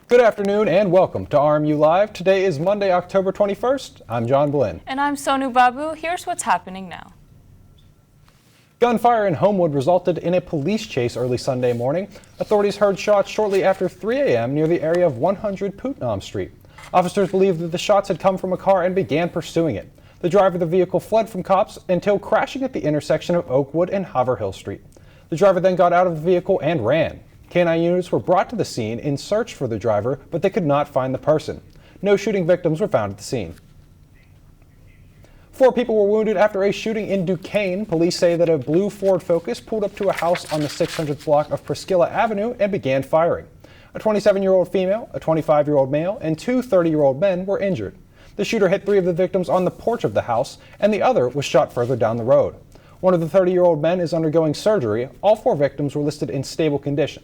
Good afternoon and welcome to RMU Live. Today is Monday, October 21st. I'm John Blinn. And I'm Sonu Babu. Here's what's happening now. Gunfire in Homewood resulted in a police chase early Sunday morning. Authorities heard shots shortly after 3 a.m. near the area of 100 Putnam Street. Officers believed that the shots had come from a car and began pursuing it. The driver of the vehicle fled from cops until crashing at the intersection of Oakwood and Haverhill Street. The driver then got out of the vehicle and ran. Canine units were brought to the scene in search for the driver, but they could not find the person. No shooting victims were found at the scene. 4 people were wounded after a shooting in Duquesne. Police say that a blue Ford Focus pulled up to a house on the 600th block of Priscilla Avenue and began firing. A 27-year-old female, a 25-year-old male, and 2 30-year-old men were injured. The shooter hit 3 of the victims on the porch of the house, and the other was shot further down the road. One of the 30-year-old men is undergoing surgery. All 4 victims were listed in stable condition.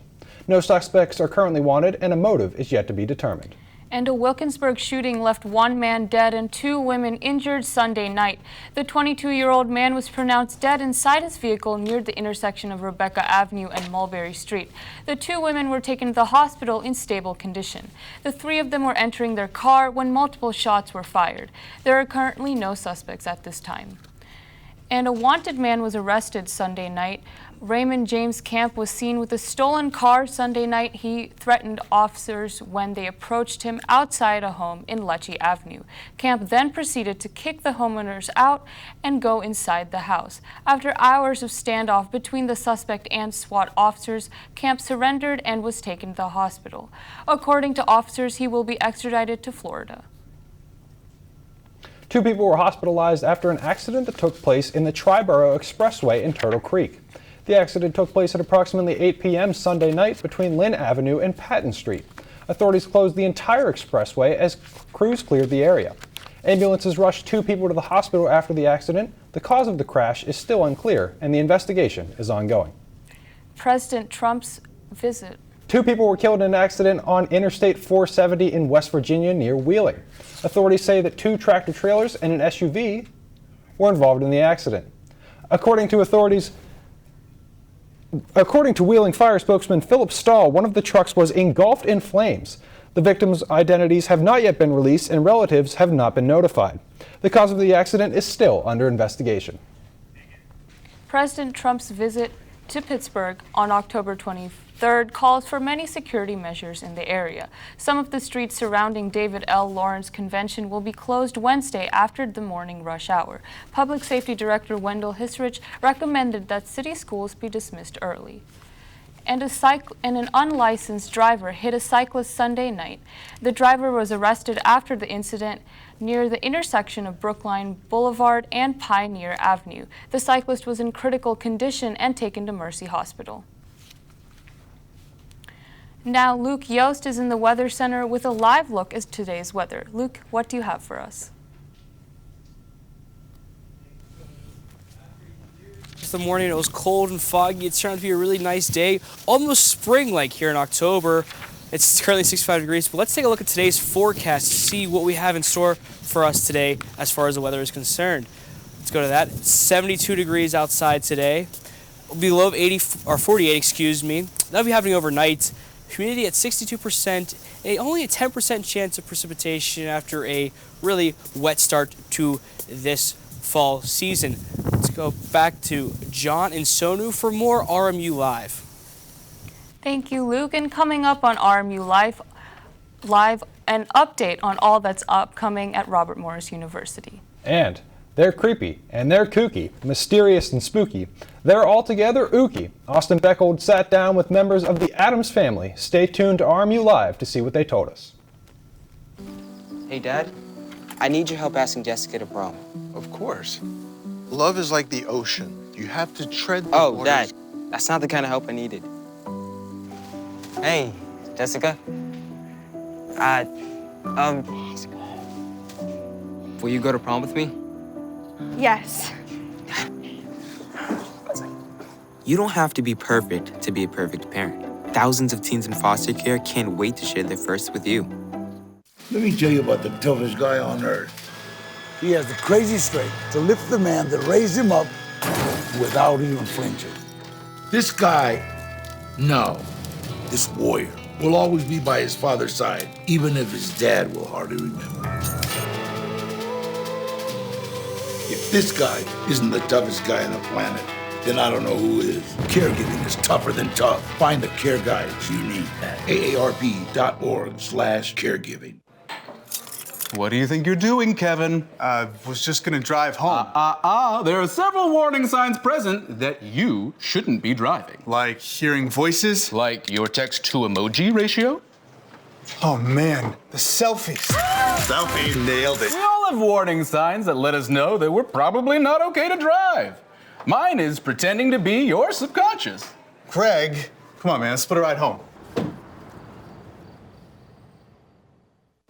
No suspects are currently wanted, and a motive is yet to be determined. And a Wilkinsburg shooting left 1 man dead and 2 women injured Sunday night. The 22-year-old man was pronounced dead inside his vehicle near the intersection of Rebecca Avenue and Mulberry Street. The 2 women were taken to the hospital in stable condition. The 3 of them were entering their car when multiple shots were fired. There are currently no suspects at this time. And a wanted man was arrested Sunday night. Raymond James Camp was seen with a stolen car Sunday night. He threatened officers when they approached him outside a home in Lecce Avenue. Camp then proceeded to kick the homeowners out and go inside the house. After hours of standoff between the suspect and SWAT officers, Camp surrendered and was taken to the hospital. According to officers, he will be extradited to Florida. 2 people were hospitalized after an accident that took place in the Triborough Expressway in Turtle Creek. The accident took place at approximately 8 p.m. Sunday night between Lynn Avenue and Patton Street. Authorities closed the entire expressway as crews cleared the area. Ambulances rushed 2 people to the hospital after the accident. The cause of the crash is still unclear, and the investigation is ongoing. President Trump's visit. 2 people were killed in an accident on Interstate 470 in West Virginia near Wheeling. Authorities say that 2 tractor trailers and an SUV were involved in the accident. According to Wheeling Fire spokesman Philip Stahl, one of the trucks was engulfed in flames. The victims' identities have not yet been released and relatives have not been notified. The cause of the accident is still under investigation. President Trump's visit to Pittsburgh on October 23rd calls for many security measures in the area. Some of the streets surrounding David L. Lawrence Convention will be closed Wednesday after the morning rush hour. Public Safety Director Wendell Hisrich recommended that city schools be dismissed early. And an unlicensed driver hit a cyclist Sunday night. The driver was arrested after the incident near the intersection of Brookline Boulevard and Pioneer Avenue. The cyclist was in critical condition and taken to Mercy Hospital. Now Luke Yost is in the Weather Center with a live look at today's weather. Luke, what do you have for us? The morning it was cold and foggy. It's turned out to be a really nice day, almost spring-like here in October. It's currently 65 degrees, but let's take a look at today's forecast to see what we have in store for us today as far as the weather is concerned. Let's go to that. It's 72 degrees outside today. It'll be low of 48, excuse me. That'll be happening overnight. Humidity at 62%, only a 10% chance of precipitation after a really wet start to this fall season. Let's go back to John and Sonu for more RMU Live. Thank you, Luke. And coming up on RMU Live, an update on all that's upcoming at Robert Morris University. And they're creepy, and they're kooky, mysterious and spooky. They're altogether ooky. Austin Beckold sat down with members of the Addams family. Stay tuned to RMU Live to see what they told us. Hey, Dad. I need your help asking Jessica to prom. Of course. Love is like the ocean. You have to tread the Oh, waters. Dad, that's not the kind of help I needed. Hey, Jessica. Will you go to prom with me? Yes. You don't have to be perfect to be a perfect parent. Thousands of teens in foster care can't wait to share their first with you. Let me tell you about the toughest guy on earth. He has the crazy strength to lift the man that raised him up without even flinching. This guy, no, this warrior. will always be by his father's side, even if his dad will hardly remember. If this guy isn't the toughest guy on the planet, then I don't know who is. Caregiving is tougher than tough. Find the care guides you need at aarp.org/caregiving. What do you think you're doing, Kevin? Was just gonna drive home. There are several warning signs present that you shouldn't be driving. Like hearing voices? Like your text-to-emoji ratio? Oh man, the selfies. Selfie, nailed it. We all have warning signs that let us know that we're probably not okay to drive. Mine is pretending to be your subconscious. Craig, come on man, let's split a ride home.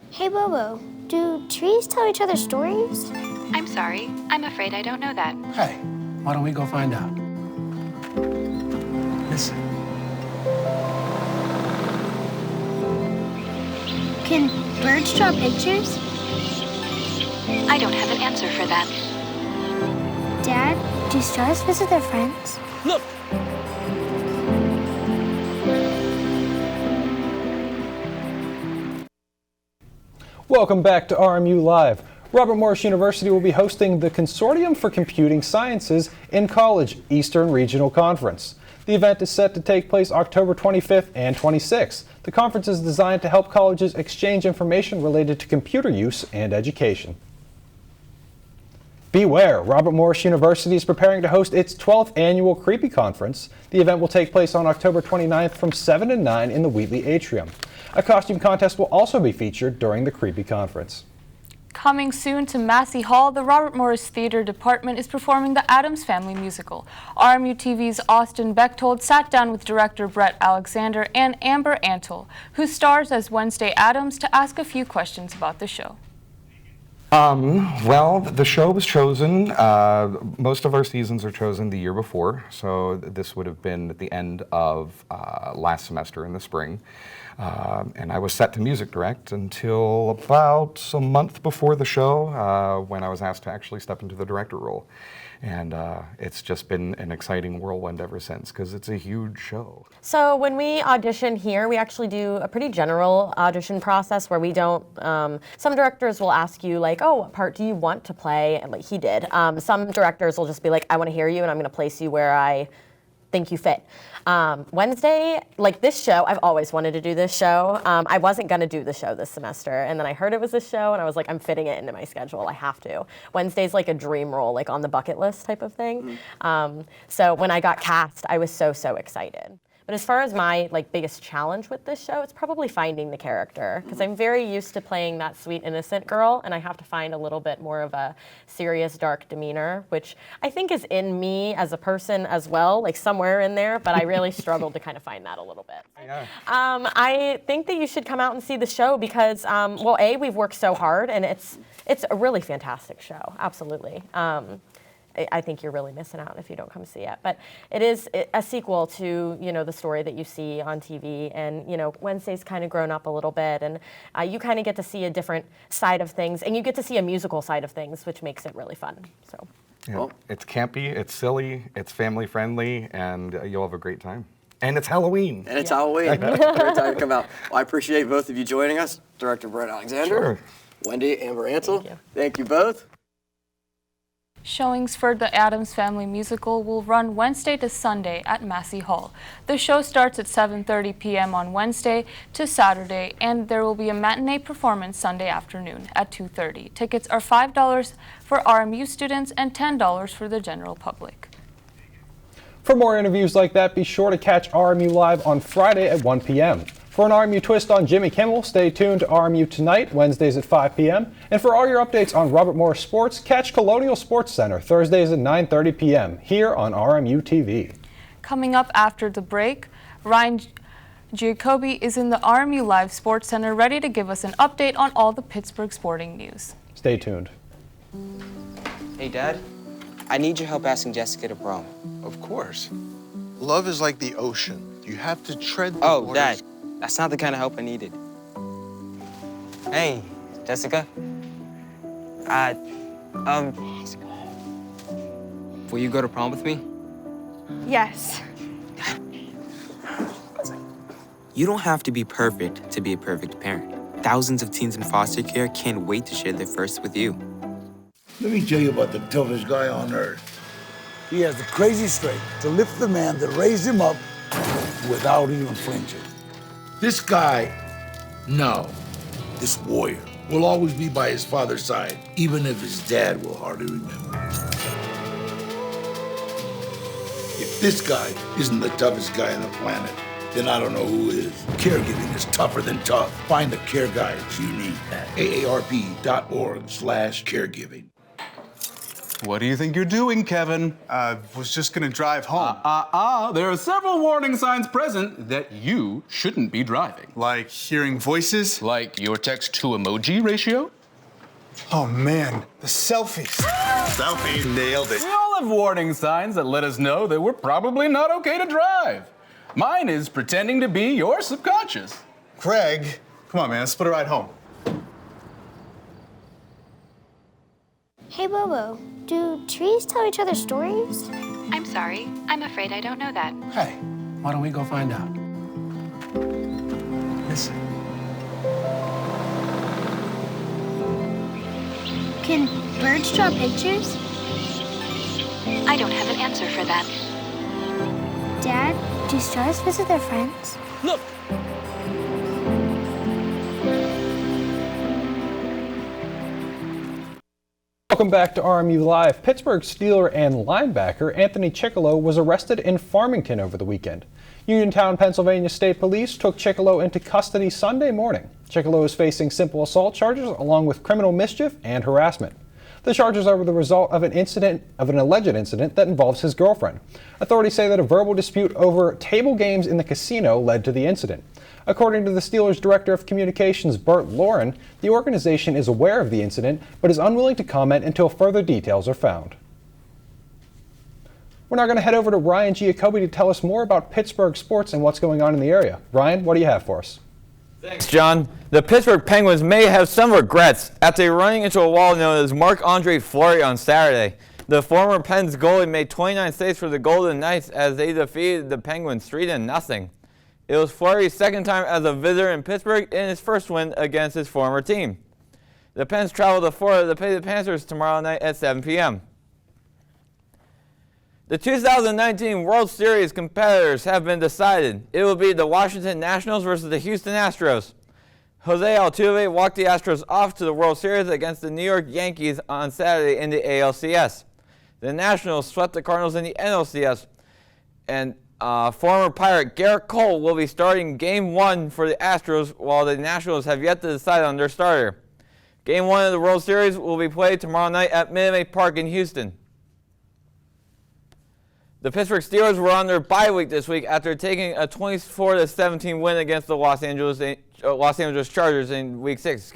Hey, Bobo, do trees tell each other stories? I'm sorry. I'm afraid I don't know that. Hey, why don't we go find out? Listen. Can birds draw pictures? I don't have an answer for that. Dad, do stars visit their friends? Look! Welcome back to RMU Live. Robert Morris University will be hosting the Consortium for Computing Sciences in College Eastern Regional Conference. The event is set to take place October 25th and 26th. The conference is designed to help colleges exchange information related to computer use and education. Beware, Robert Morris University is preparing to host its 12th annual Creepy Conference. The event will take place on October 29th from 7 to 9 in the Wheatley Atrium. A costume contest will also be featured during the Creepy Conference. Coming soon to Massey Hall, the Robert Morris Theater Department is performing the Addams Family musical. RMU-TV's Austin Bechtold sat down with director Brett Alexander and Amber Antle, who stars as Wednesday Addams, to ask a few questions about the show. Well, the show was chosen, most of our seasons are chosen the year before, so this would have been at the end of last semester in the spring. And I was set to music direct until about a month before the show, when I was asked to actually step into the director role. And it's just been an exciting whirlwind ever since, because it's a huge show. So when we audition here, we actually do a pretty general audition process where we don't, some directors will ask you like, oh, what part do you want to play? And like he did. Some directors will just be like, I want to hear you and I'm going to place you where I think you fit. Wednesday, like this show, I've always wanted to do this show. I wasn't going to do the show this semester, and then I heard it was this show, and I was like, I'm fitting it into my schedule. I have to. Wednesday's like a dream role, like on the bucket list type of thing. So when I got cast, I was so excited. But as far as my biggest challenge with this show, it's probably finding the character, because I'm very used to playing that sweet, innocent girl, and I have to find a little bit more of a serious, dark demeanor, which I think is in me as a person as well, like somewhere in there, but I really struggled to kind of find that a little bit. Yeah. I think that you should come out and see the show because, well, A, we've worked so hard, and it's a really fantastic show, absolutely. I think you're really missing out if you don't come see it. But it is a sequel to, the story that you see on TV. And, Wednesday's kind of grown up a little bit. And you kind of get to see a different side of things. And you get to see a musical side of things, which makes it really fun. So, yeah, well, it's campy, it's silly, it's family friendly, and you'll have a great time. And it's Halloween. And it's Halloween. Great time to come out. Well, I appreciate both of you joining us. Director Brett Alexander. Sure. Wendy, Amber Ansel. Thank you both. Showings for the Addams Family musical will run Wednesday to Sunday at Massey Hall. The show starts at 7:30 p.m. on Wednesday to Saturday, and there will be a matinee performance Sunday afternoon at 2:30. Tickets are $5 for RMU students and $10 for the general public. For more interviews like that, be sure to catch RMU Live on Friday at 1 p.m. For an RMU twist on Jimmy Kimmel, stay tuned to RMU Tonight, Wednesdays at 5 p.m. And for all your updates on Robert Morris Sports, catch Colonial Sports Center Thursdays at 9:30 p.m. here on RMU-TV. Coming up after the break, Ryan Giacobbe is in the RMU Live Sports Center ready to give us an update on all the Pittsburgh sporting news. Stay tuned. Hey, Dad. I need your help asking Jessica to prom. Of course. Love is like the ocean. You have to tread the waters. Dad. That's not the kind of help I needed. Hey, Jessica. Will you go to prom with me? Yes. You don't have to be perfect to be a perfect parent. Thousands of teens in foster care can't wait to share their first with you. Let me tell you about the toughest guy on earth. He has the crazy strength to lift the man that raised him up without even flinching. This guy, this warrior, will always be by his father's side, even if his dad will hardly remember. If this guy isn't the toughest guy on the planet, then I don't know who is. Caregiving is tougher than tough. Find the care guides you need at aarp.org/caregiving. What do you think you're doing, Kevin? Was just gonna drive home. There are several warning signs present that you shouldn't be driving. Like hearing voices? Like your text-to-emoji ratio? Oh man, the selfies. Selfie, nailed it. We all have warning signs that let us know that we're probably not okay to drive. Mine is pretending to be your subconscious. Craig, come on man, let's split a ride home. Hey, Bobo, do trees tell each other stories? I'm sorry. I'm afraid I don't know that. Hey, why don't we go find out? Listen. Can birds draw pictures? I don't have an answer for that. Dad, do stars visit their friends? Look! Welcome back to RMU Live. Pittsburgh Steeler and linebacker Anthony Chickalo was arrested in Farmington over the weekend. Uniontown, Pennsylvania State Police took Chickalo into custody Sunday morning. Chickalo is facing simple assault charges along with criminal mischief and harassment. The charges are the result of an alleged incident that involves his girlfriend. Authorities say that a verbal dispute over table games in the casino led to the incident. According to the Steelers' Director of Communications, Bert Lauren, the organization is aware of the incident but is unwilling to comment until further details are found. We're now going to head over to Ryan Giacobbe to tell us more about Pittsburgh sports and what's going on in the area. Ryan, what do you have for us? Thanks, John. The Pittsburgh Penguins may have some regrets after running into a wall known as Marc-Andre Fleury on Saturday. The former Pens goalie made 29 saves for the Golden Knights as they defeated the Penguins 3-0. It was Fleury's second time as a visitor in Pittsburgh and his first win against his former team. The Pens travel to Florida to play the Panthers tomorrow night at 7 p.m. The 2019 World Series competitors have been decided. It will be the Washington Nationals versus the Houston Astros. Jose Altuve walked the Astros off to the World Series against the New York Yankees on Saturday in the ALCS. The Nationals swept the Cardinals in the NLCS, and former Pirate Garrett Cole will be starting Game 1 for the Astros, while the Nationals have yet to decide on their starter. Game 1 of the World Series will be played tomorrow night at Minute Maid Park in Houston. The Pittsburgh Steelers were on their bye week this week after taking a 24-17 win against the Los Angeles Chargers in Week 6.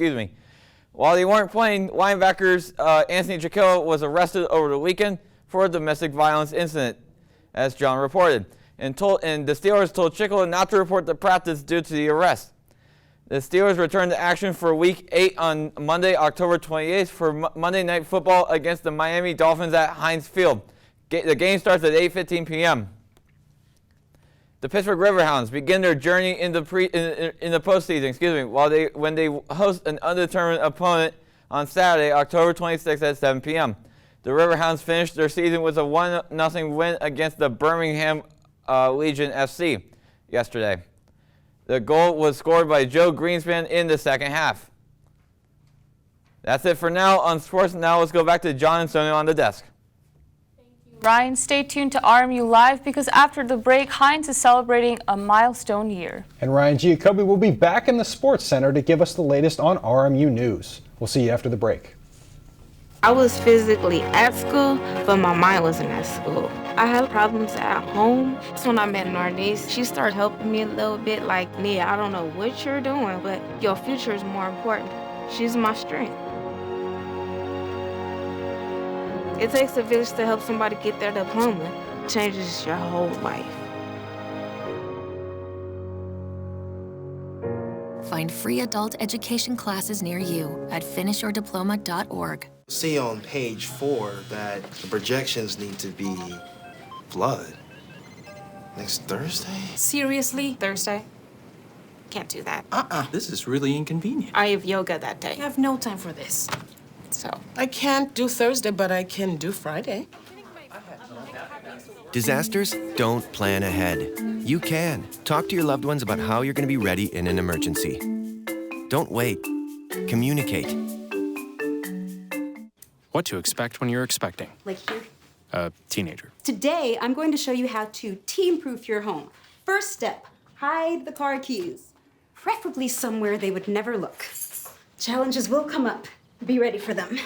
While they weren't playing, linebackers Anthony Chickalo was arrested over the weekend for a domestic violence incident, as John reported. And the Steelers told Chickalo not to report to practice due to the arrest. The Steelers returned to action for Week 8 on Monday, October 28th for Monday Night Football against the Miami Dolphins at Heinz Field. The game starts at 8:15 p.m. The Pittsburgh Riverhounds begin their journey in the postseason, when they host an undetermined opponent on Saturday, October 26th at 7 p.m. The Riverhounds finished their season with a 1-0 win against the Birmingham Legion FC yesterday. The goal was scored by Joe Greenspan in the second half. That's it for now on sports. Now let's go back to John and Sonia on the desk. Ryan, stay tuned to RMU Live because after the break, Heinz is celebrating a milestone year. And Ryan Giacobbe will be back in the Sports Center to give us the latest on RMU news. We'll see you after the break. I was physically at school, but my mind wasn't at school. I had problems at home. That's when I met Narnese. She started helping me a little bit, like, Nia, I don't know what you're doing, but your future is more important. She's my strength. It takes a village to help somebody get their diploma. It changes your whole life. Find free adult education classes near you at finishyourdiploma.org. See on page 4 that the projections need to be blood. Next Thursday? Seriously? Thursday? Can't do that. This is really inconvenient. I have yoga that day. I have no time for this. So I can't do Thursday, but I can do Friday. Disasters don't plan ahead. You can. Talk to your loved ones about how you're going to be ready in an emergency. Don't wait. Communicate. What to expect when you're expecting Like here. a teenager. Today, I'm going to show you how to teen-proof your home. First step, hide the car keys. Preferably somewhere they would never look. Challenges will come up. Be ready for them.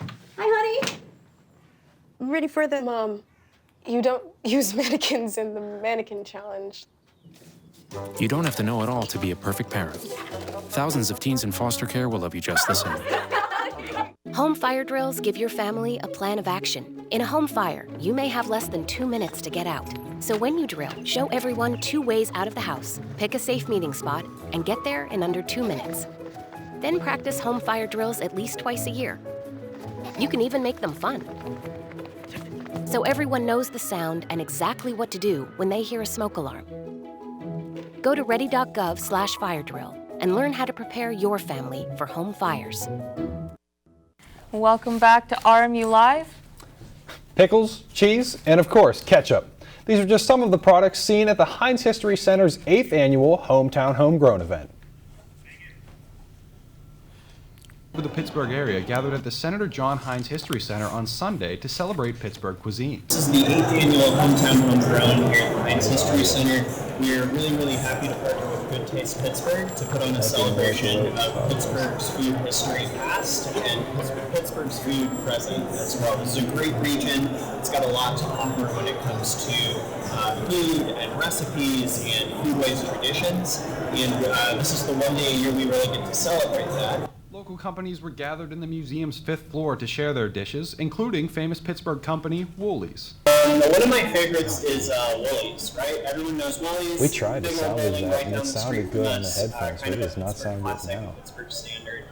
Hi, honey. I'm ready for the... Mom, you don't use mannequins in the mannequin challenge. You don't have to know it all to be a perfect parent. Thousands of teens in foster care will love you just the same. Home fire drills give your family a plan of action. In a home fire, you may have less than 2 minutes to get out. So when you drill, show everyone 2 ways out of the house, pick a safe meeting spot, and get there in under 2 minutes. Then practice home fire drills at least twice a year. You can even make them fun. So everyone knows the sound and exactly what to do when they hear a smoke alarm. Go to ready.gov/fire drill and learn how to prepare your family for home fires. Welcome back to RMU Live. Pickles, cheese, and of course, ketchup. These are just some of the products seen at the Heinz History Center's 8th annual Hometown Homegrown event. The Pittsburgh area gathered at the Senator John Heinz History Center on Sunday to celebrate Pittsburgh cuisine. This is the 8th annual Hometown Homegrown here at the Heinz History Center. We are really happy to partner with Good Taste Pittsburgh to put on a celebration of Pittsburgh's food history past and Pittsburgh's food present as well. This is a great region. It's got a lot to offer when it comes to food and recipes and foodways traditions. And this is the one day a year we really get to celebrate that. Local companies were gathered in the museum's 5th floor to share their dishes, including famous Pittsburgh company Woolies. One of my favorites is Woolies, right? Everyone knows Woolies. We tried to salvage that and it sounded good on the headphones, but it does not sound good now. Pittsburgh standard.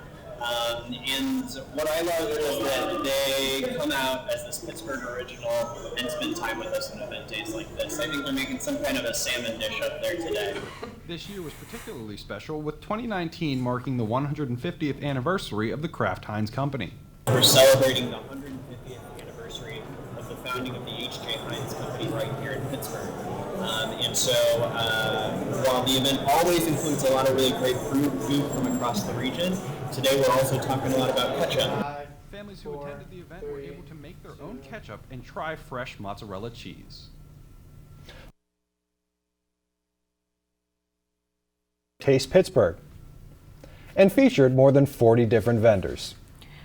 And what I love is that they come out as this Pittsburgh original and spend time with us on event days like this. I think they're making some kind of a salmon dish up there today. This year was particularly special, with 2019 marking the 150th anniversary of the Kraft Heinz Company. We're celebrating the 150th anniversary of the founding of the H.J. Heinz Company right here in Pittsburgh. And so while the event always includes a lot of really great food from across the region, today we're also talking a lot about ketchup. Families who attended the event were able to make their own ketchup and try fresh mozzarella cheese. Taste Pittsburgh, and featured more than 40 different vendors.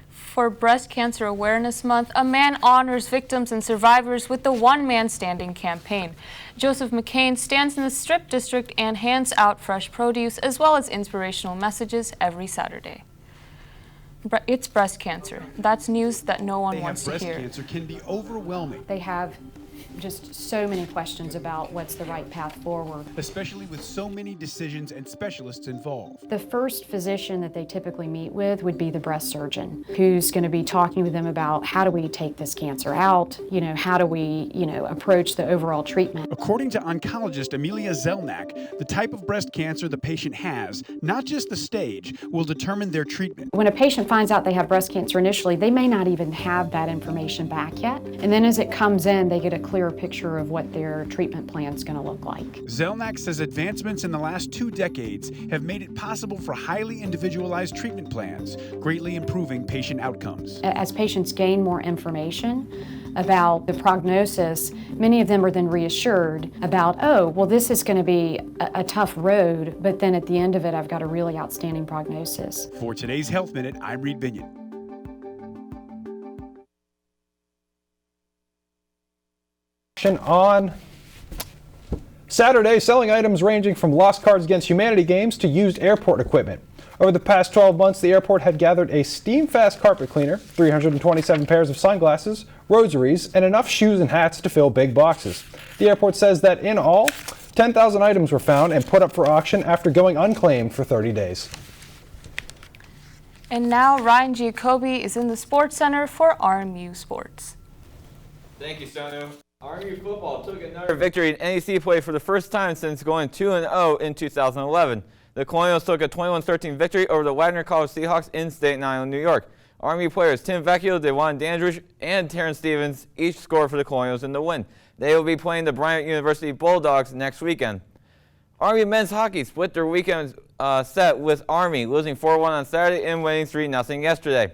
For Breast Cancer Awareness Month, a man honors victims and survivors with the One Man Standing campaign. Joseph McCain stands in the Strip District and hands out fresh produce as well as inspirational messages every Saturday. It's breast cancer. That's news that no one wants to hear. Breast cancer can be overwhelming. They have just so many questions about what's the right path forward. Especially with so many decisions and specialists involved. The first physician that they typically meet with would be the breast surgeon, who's going to be talking with them about how do we take this cancer out, how do we, approach the overall treatment. According to oncologist Amelia Zelnak, the type of breast cancer the patient has, not just the stage, will determine their treatment. When a patient finds out they have breast cancer initially, they may not even have that information back yet. And then as it comes in, they get a clearer picture of what their treatment plan is going to look like. Zelnak says advancements in the last 2 decades have made it possible for highly individualized treatment plans, greatly improving patient outcomes. As patients gain more information about the prognosis, many of them are then reassured about, oh, well, this is going to be a tough road, but then at the end of it, I've got a really outstanding prognosis. For today's Health Minute, I'm Reed Binion. On Saturday, selling items ranging from lost Cards Against Humanity games to used airport equipment. Over the past 12 months, the airport had gathered a steam-fast carpet cleaner, 327 pairs of sunglasses, rosaries, and enough shoes and hats to fill big boxes. The airport says that in all, 10,000 items were found and put up for auction after going unclaimed for 30 days. And now Ryan Giacobbe is in the Sports Center for RMU Sports. Thank you, Sonu. RMU football took another victory in NEC play for the first time since going 2-0 in 2011. The Colonials took a 21-13 victory over the Wagner College Seahawks in Staten Island, New York. RMU players Tim Vecchio, Dewan Dandridge, and Terrence Stevens each scored for the Colonials in the win. They will be playing the Bryant University Bulldogs next weekend. RMU men's hockey split their weekend set with Army, losing 4-1 on Saturday and winning 3-0 yesterday.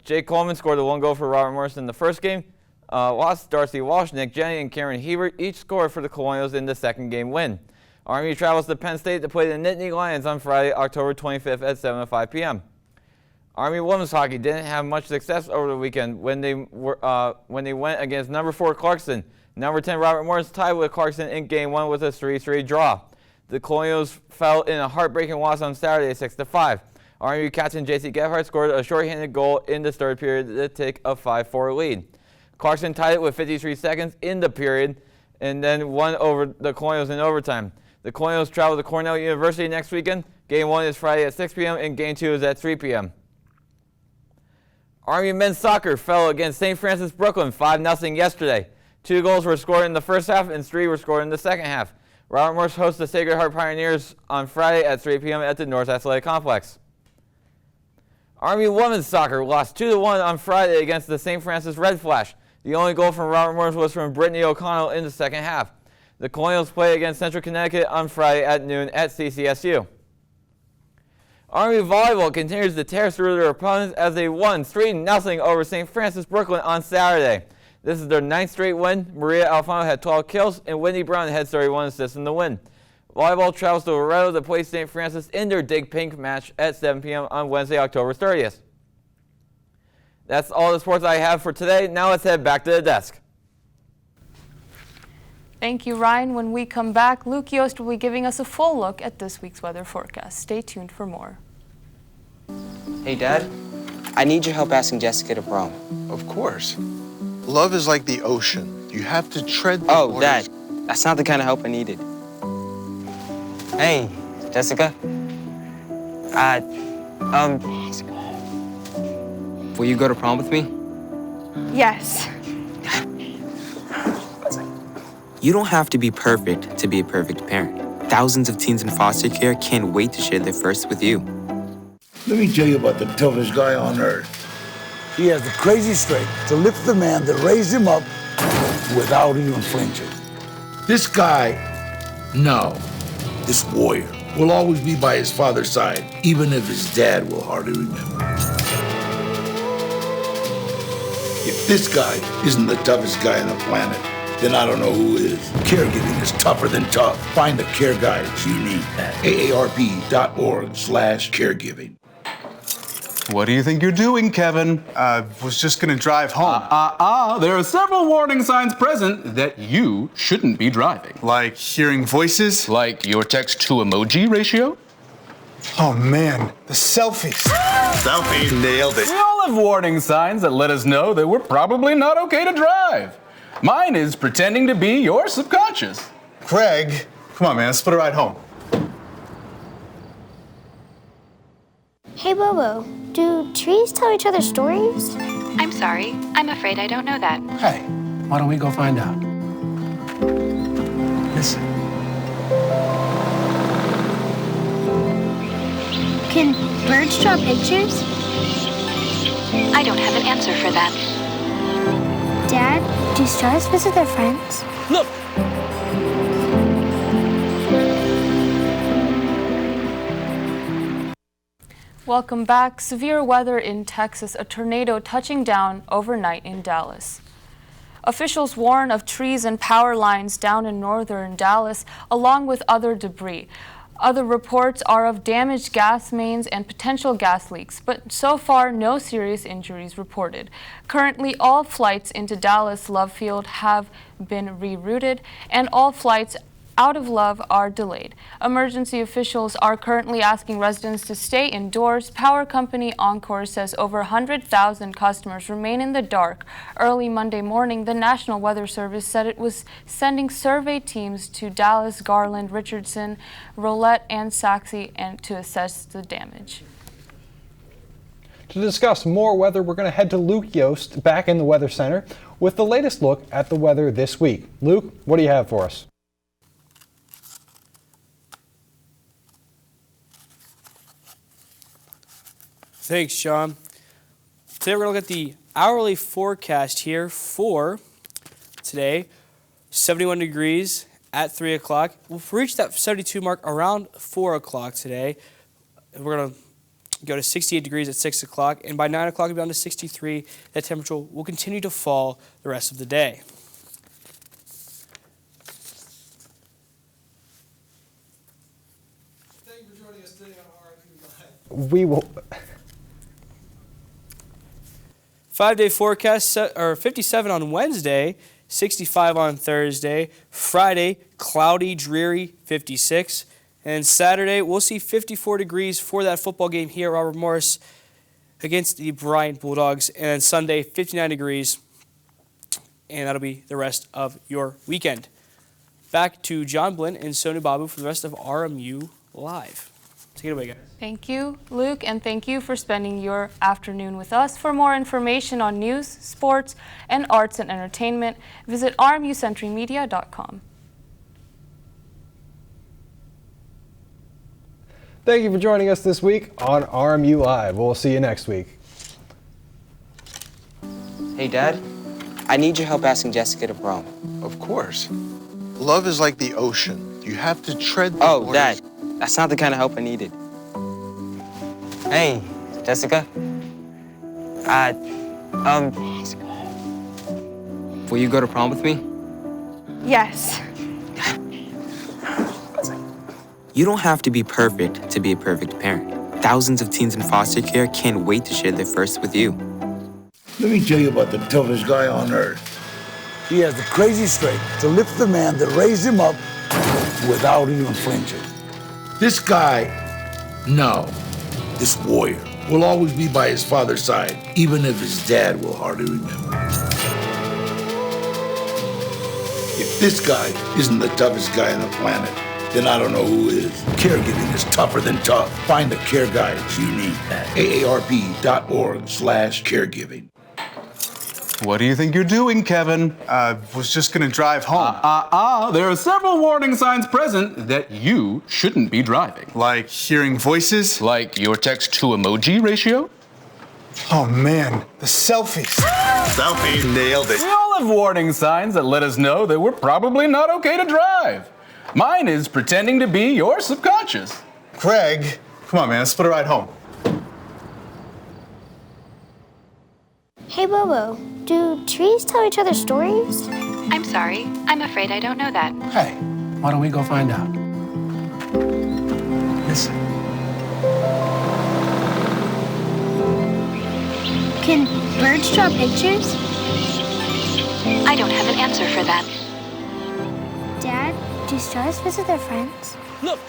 Jake Coleman scored the one goal for Robert Morris in the first game. Darcy Walsh, Nick Jenny, and Cameron Hebert each scored for the Colonials in the second game win. RMU travels to Penn State to play the Nittany Lions on Friday, October 25th at 7:05 p.m. RMU women's hockey didn't have much success over the weekend when they went against number 4 Clarkson. Number 10 Robert Morris tied with Clarkson in game 1 with a 3-3 draw. The Colonials fell in a heartbreaking loss on Saturday 6-5. RMU captain J.C. Gephardt scored a shorthanded goal in the third period to take a 5-4 lead. Clarkson tied it with 53 seconds in the period and then won over the Colonials in overtime. The Colonials travel to Cornell University next weekend. Game 1 is Friday at 6 p.m. and Game 2 is at 3 p.m. RMU men's soccer fell against St. Francis Brooklyn 5-0 yesterday. 2 goals were scored in the first half and 3 were scored in the second half. Robert Morris hosts the Sacred Heart Pioneers on Friday at 3 p.m. at the North Athletic Complex. RMU women's soccer lost 2-1 on Friday against the St. Francis Red Flash. The only goal from Robert Morris was from Brittany O'Connell in the second half. The Colonials play against Central Connecticut on Friday at noon at CCSU. RMU volleyball continues to tear through their opponents as they won 3-0 over St. Francis Brooklyn on Saturday. This is their 9th straight win. Maria Alfano had 12 kills, and Whitney Brown had 31 assists in the win. Volleyball travels to Loretto to play St. Francis in their Dig Pink match at 7 p.m. on Wednesday, October 30th. That's all the sports I have for today. Now let's head back to the desk. Thank you, Ryan. When we come back, Luke Yost will be giving us a full look at this week's weather forecast. Stay tuned for more. Hey, Dad. I need your help asking Jessica to prom. Of course. Love is like the ocean. You have to tread the waters. Dad, that's not the kind of help I needed. Hey, Jessica. Will you go to prom with me? Yes. You don't have to be perfect to be a perfect parent. Thousands of teens in foster care can't wait to share their first with you. Let me tell you about the toughest guy on earth. He has the crazy strength to lift the man that raised him up without even flinching. This guy, this warrior, will always be by his father's side, even if his dad will hardly remember. If this guy isn't the toughest guy on the planet, then I don't know who is. Caregiving is tougher than tough. Find the care guides you need at aarp.org/caregiving. What do you think you're doing, Kevin? Was just gonna drive home. There are several warning signs present that you shouldn't be driving. Like hearing voices? Like your text-to-emoji ratio? Oh man, the selfies. Selfies, nailed it. We all have warning signs that let us know that we're probably not okay to drive. Mine is pretending to be your subconscious. Craig, come on man, let's split a ride home. Hey, Bobo, do trees tell each other stories? I'm sorry. I'm afraid I don't know that. Hey, why don't we go find out? Listen. Can birds draw pictures? I don't have an answer for that. Dad, do stars visit their friends? Look! Welcome back. Severe weather in Texas, a tornado touching down overnight in Dallas. Officials warn of trees and power lines down in northern Dallas, along with other debris. Other reports are of damaged gas mains and potential gas leaks, but so far no serious injuries reported. Currently, all flights into Dallas Love Field have been rerouted, and all flights out of Love are delayed. Emergency officials are currently asking residents to stay indoors. Power company Oncor says over 100,000 customers remain in the dark. Early Monday morning, the National Weather Service said it was sending survey teams to Dallas, Garland, Richardson, Rolette, and Saxe to assess the damage. To discuss more weather, we're going to head to Luke Yost back in the Weather Center with the latest look at the weather this week. Luke, what do you have for us? Thanks, John. Today we're going to look at the hourly forecast here for today. 71 degrees at 3 o'clock. We'll reach that 72 mark around 4 o'clock today. We're going to go to 68 degrees at 6 o'clock, and by 9 o'clock, we'll be down to 63. That temperature will continue to fall the rest of the day. Thank you for joining us today on RMU Live. We will. 5-day forecast, 57 on Wednesday, 65 on Thursday. Friday, cloudy, dreary, 56. And Saturday, we'll see 54 degrees for that football game here at Robert Morris against the Bryant Bulldogs. And then Sunday, 59 degrees. And that'll be the rest of your weekend. Back to John Blinn and Sonu Babu for the rest of RMU Live. Take it away, guys. Thank you, Luke, and thank you for spending your afternoon with us. For more information on news, sports, and arts and entertainment, visit rmucenturymedia.com. Thank you for joining us this week on RMU Live. We'll see you next week. Hey, Dad. I need your help asking Jessica to prom. Of course. Love is like the ocean. You have to tread the Oh, waters. Dad. That's not the kind of help I needed. Hey, Jessica. Will you go to prom with me? Yes. You don't have to be perfect to be a perfect parent. Thousands of teens in foster care can't wait to share their first with you. Let me tell you about the toughest guy on earth. He has the crazy strength to lift the man that raised him up without even flinching. This guy, this warrior, will always be by his father's side, even if his dad will hardly remember. If this guy isn't the toughest guy on the planet, then I don't know who is. Caregiving is tougher than tough. Find the care guides you need at aarp.org/caregiving. What do you think you're doing, Kevin? Was just gonna drive home. There are several warning signs present that you shouldn't be driving. Like hearing voices? Like your text-to-emoji ratio? Oh man, the selfies. Selfie, nailed it. We all have warning signs that let us know that we're probably not okay to drive. Mine is pretending to be your subconscious. Greg, come on man, let's put a ride home. Hey, Bobo, do trees tell each other stories? I'm sorry. I'm afraid I don't know that. Hey, why don't we go find out? Listen. Can birds draw pictures? I don't have an answer for that. Dad, do stars visit their friends? Look,